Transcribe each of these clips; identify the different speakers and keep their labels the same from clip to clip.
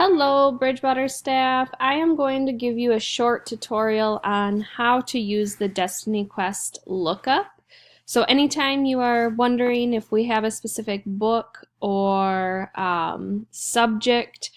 Speaker 1: Hello, Bridgewater staff. I am going to give you a short tutorial on how to use the Destiny Quest lookup. So anytime you are wondering if we have a specific book or subject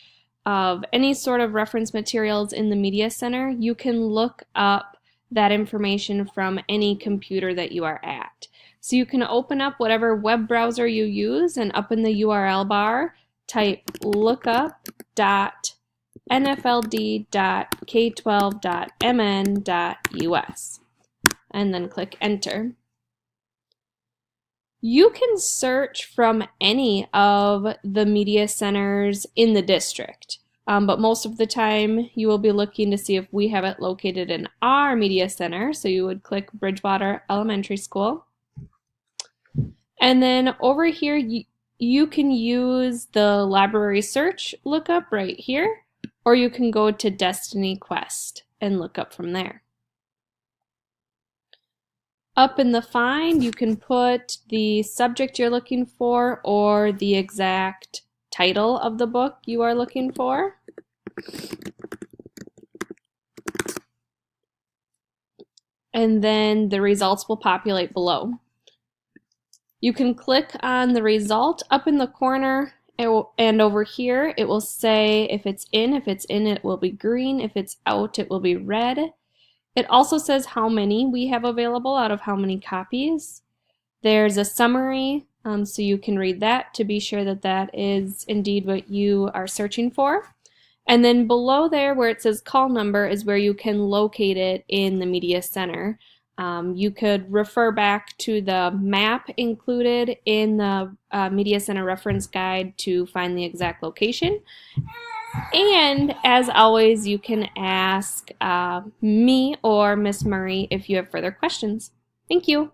Speaker 1: of any sort of reference materials in the Media Center, you can look up that information from any computer that you are at. So you can open up whatever web browser you use, and up in the URL bar, type lookup.nfld.k12.mn.us and then click enter. You can search from any of the media centers in the district, but most of the time you will be looking to see if we have it located in our media center. So you would click Bridgewater Elementary School, and then over here you can use the library search lookup right here, or you can go to Destiny Quest and look up from there. Up in the find, you can put the subject you're looking for or the exact title of the book you are looking for. And then the results will populate below. You can click on the result up in the corner, and over here it will say if it's in. If it's in, it will be green. If it's out, it will be red. It also says how many we have available out of how many copies. There's a summary, so you can read that to be sure that that is indeed what you are searching for. And then below there where it says call number is where you can locate it in the Media Center. You could refer back to the map included in the Media Center reference guide to find the exact location. And as always, you can ask me or Miss Murray if you have further questions. Thank you.